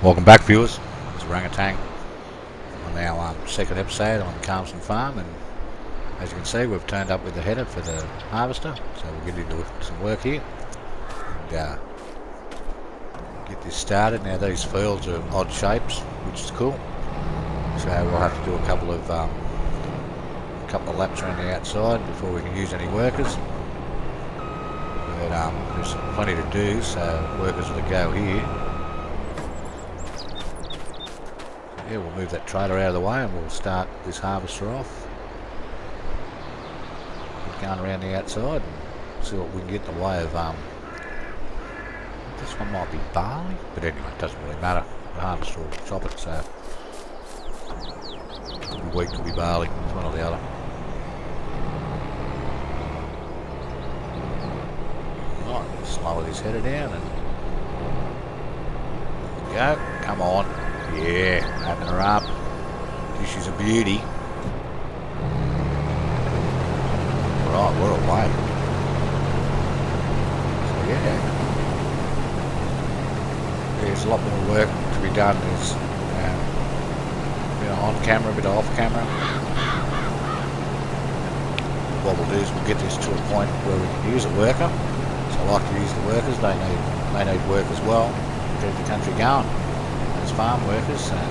Welcome back, viewers. It's Rangatang on our second episode on Calmsden farm, and as you can see, we've turned up with the header for the harvester, so we'll get into some work here and get this started. Now these fields are odd shapes, which is cool, so we'll have to do a couple of laps around the outside before we can use any workers. But there's plenty to do, so workers will go here. Yeah, we'll move that trailer out of the way and we'll start this harvester off. Get going around the outside and see what we can get in the way of. This one might be barley, but anyway, it doesn't really matter. The harvester will chop it, so it'll be wheat, it'll be barley, it's one or the other. Right, slow this header down and there we go. Come on. Yeah, having her up. She's a beauty. Right, we're away. So yeah, there's a lot more work to be done. There's a bit on camera, a bit off camera. What we'll do is we'll get this to a point where we can use a worker. So I like to use the workers. They need work as well to keep the country going. Farm workers, and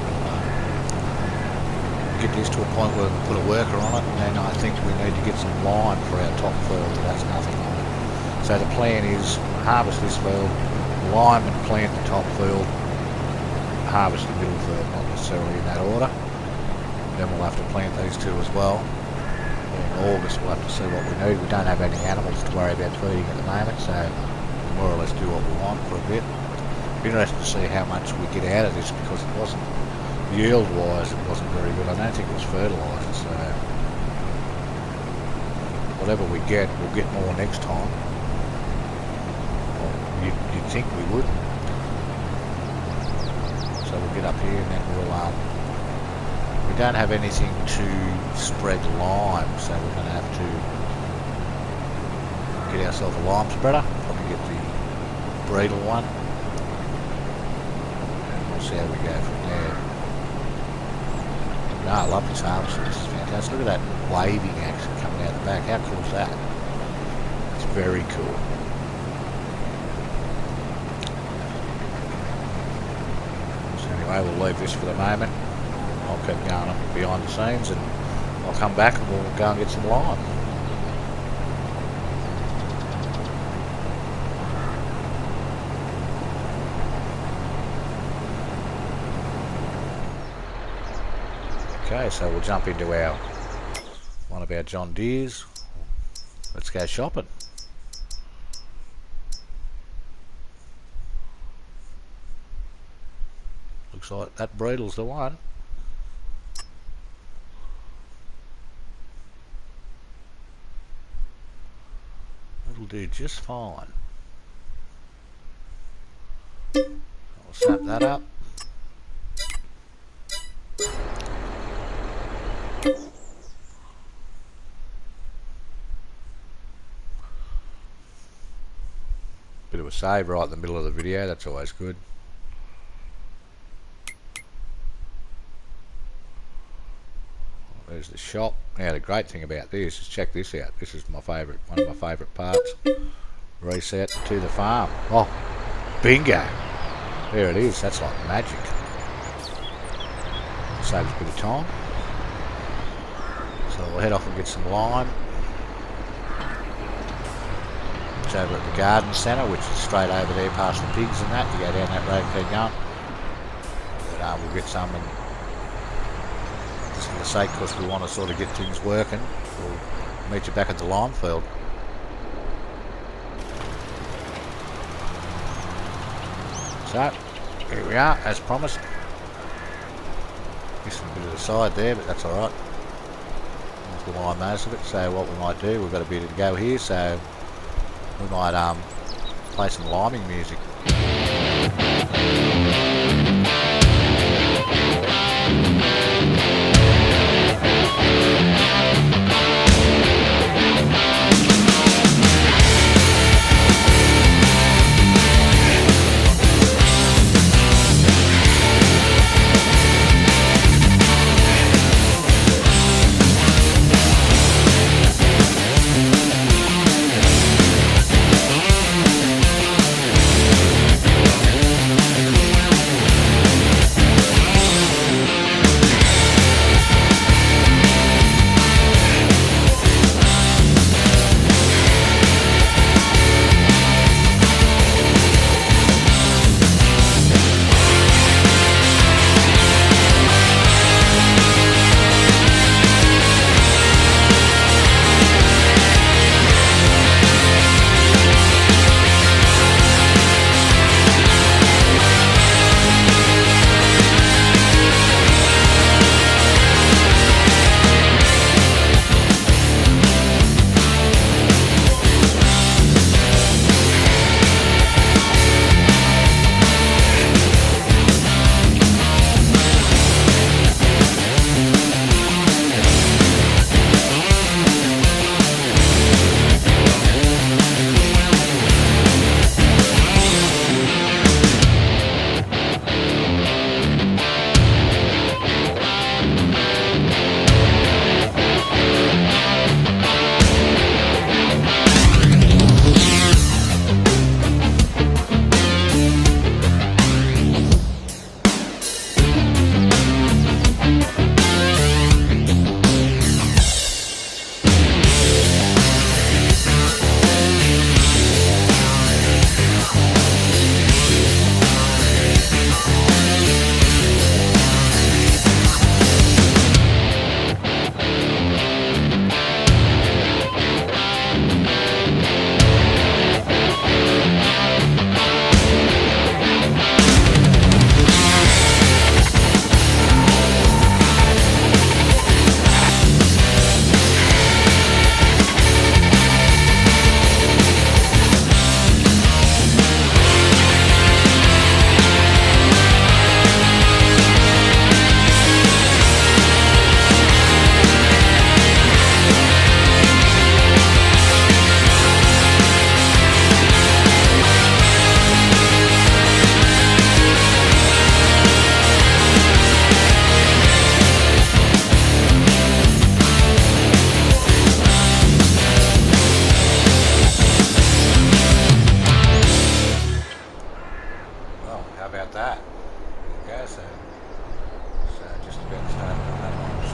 get this to a point where we can put a worker on it, and I think we need to get some lime for our top field. That's nothing on it. So the plan is harvest this field, lime and plant the top field, harvest the middle field, not necessarily in that order. Then we'll have to plant these two as well. In August we'll have to see what we need. We don't have any animals to worry about feeding at the moment, so we'll more or less do what we want for a bit. Interesting to see how much we get out of this, because it wasn't, yield wise it wasn't very good. I don't think it was fertiliser, so whatever we get, we'll get more next time. Well, you'd think we would. So we'll get up here and then we'll we don't have anything to spread lime, so we're going to have to get ourselves a lime spreader. Probably get the Breedle one. See how we go from there. No, I love this harvester. This is fantastic. Look at that waving action coming out the back. How cool is that? It's very cool. So anyway, we'll leave this for the moment. I'll keep going behind the scenes and I'll come back and we'll go and get some lime. Okay, so we'll jump into one of our John Deeres. Let's go shopping. Looks like that Breedle's the one. It'll do just fine. I'll snap that up. Bit of a save right in the middle of the video, that's always good. There's the shop. Now the great thing about this is, check this out. This is my favourite, one of my favourite parts. Reset to the farm. Oh, bingo! There it is. That's like magic. Saves a bit of time. So we'll head off and get some lime. It's over at the garden centre, which is straight over there past the pigs and that. You go down that road and keep going. But we'll get some, and just for the sake, because we want to sort of get things working, we'll meet you back at the lime field. So, here we are, as promised. Missing a bit of the side there, but that's alright. The line most of it. So what we might do, we've got a bit to go here, so we might play some liming music.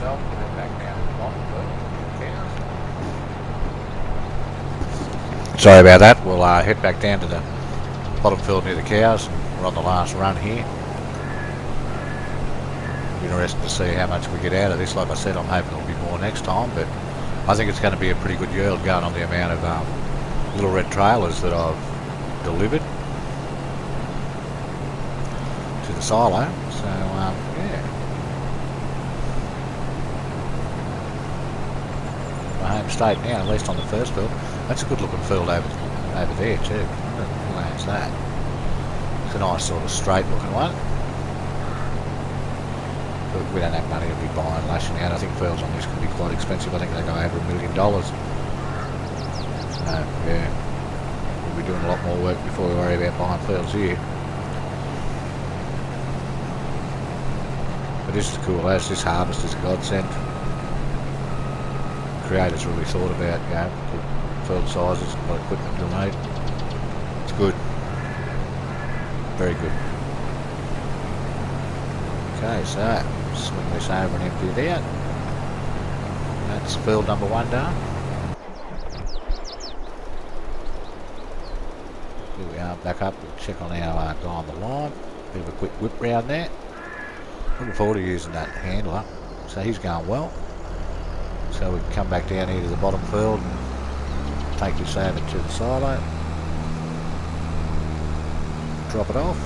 myself, we'll head back down to the bottom field. Cows. Sorry about that. We'll head back down to the bottom field near the cows. We're on the last run here. Interested to see how much we get out of this. Like I said, I'm hoping there'll be more next time, but I think it's going to be a pretty good yield going on the amount of little red trailers that I've delivered to the silo. So yeah, my home state now, at least on the first field. That's a good looking field over there too. Who owns that? It's a nice sort of straight looking one. But we don't have money to be buying, lashing out. I think fields on this can be quite expensive. I think they go over $1 million. So yeah, we'll be doing a lot more work before we worry about buying fields here. But this is cool as this harvest is a godsend. Creators really thought about, you know, the field sizes and what equipment you'll need. It's good. Very good. Okay, so swing this over and empty it out. That's field number 1 done. Here we are, back up. We'll check on our guy on the line. Bit of a quick whip round there. Looking forward to using that handler. So he's going well. So we can come back down here to the bottom field and take this over to the silo. Drop it off.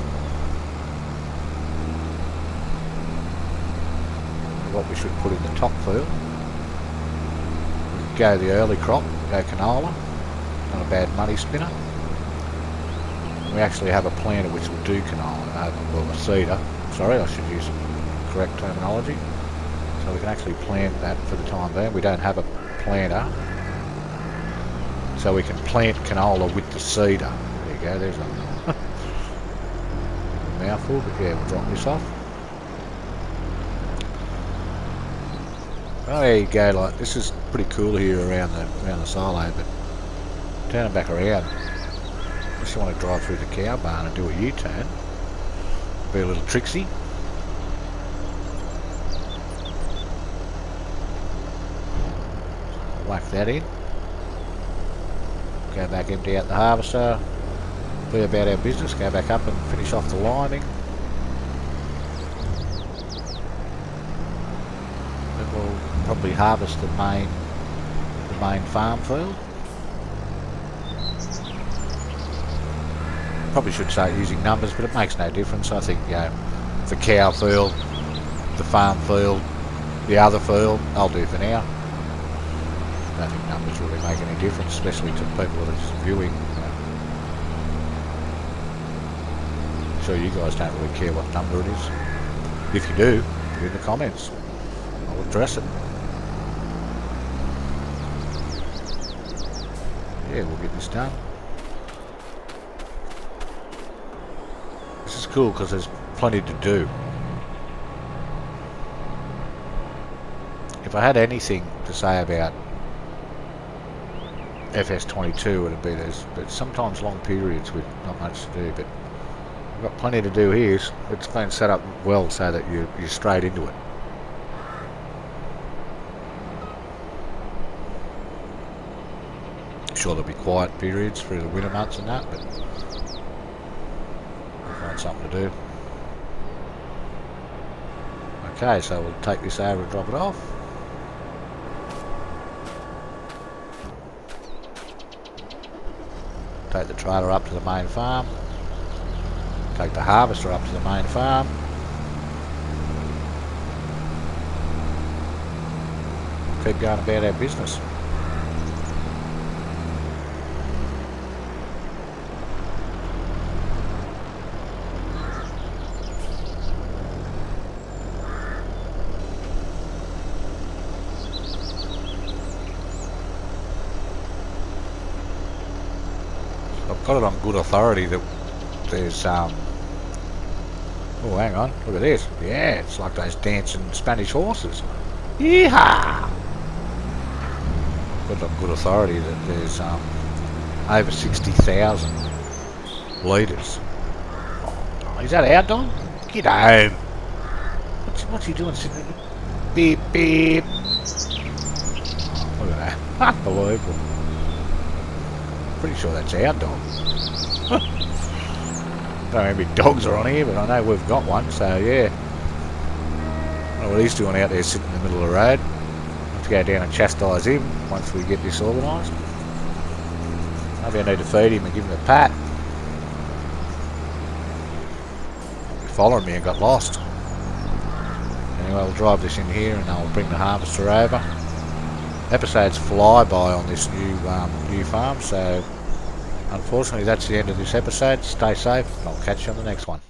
What we should put in the top field. We could go the early crop, go canola. Not a bad money spinner. We actually have a planter which will do canola, well, a seeder. Sorry, I should use correct terminology. So we can actually plant that for the time being. We don't have a planter, so we can plant canola with the seeder. There you go, there's a mouthful, but yeah, we'll drop this off. Oh, there you go. Like, this is pretty cool here around the silo, but turning back around, unless you want to drive through the cow barn and do a U-turn, be a little tricksy. Whack that in. Go back, empty out the harvester. Be about our business. Go back up and finish off the lining. Then we'll probably harvest the main farm field. Probably should start using numbers, but it makes no difference. I think, you know, the cow field, the farm field, the other field, I'll do for now. I don't think numbers really make any difference, especially to people that are just viewing. I'm sure you guys don't really care what number it is. If you do, put it in the comments. I'll address it. Yeah, we'll get this done. This is cool because there's plenty to do. If I had anything to say about FS22, it'd be there's sometimes long periods with not much to do, but we've got plenty to do here. It's been set up well so that you're straight into it. Sure, there'll be quiet periods through the winter months and that, but we'll find something to do. Okay, so we'll take this over and drop it off. Take the trailer up to the main farm. Take the harvester up to the main farm. Keep going about our business. I've got it on good authority that there's oh, hang on, look at this. Yeah, it's like those dancing Spanish horses. Yeehaw! Got it on good authority that there's over 60,000 litres. Oh, is that our dog? Get home. What's he doing sitting there? Beep, beep. Look at that. Unbelievable. Pretty sure that's our dog. Don't know how many dogs are on here, but I know we've got one, so yeah. I don't know what he's doing out there sitting in the middle of the road. I'll have to go down and chastise him once we get this organised. Maybe I need to feed him and give him a pat. He followed me and got lost. Anyway, we'll drive this in here and I'll bring the harvester over. Episodes fly by on this new farm, so unfortunately that's the end of this episode. Stay safe and I'll catch you on the next one.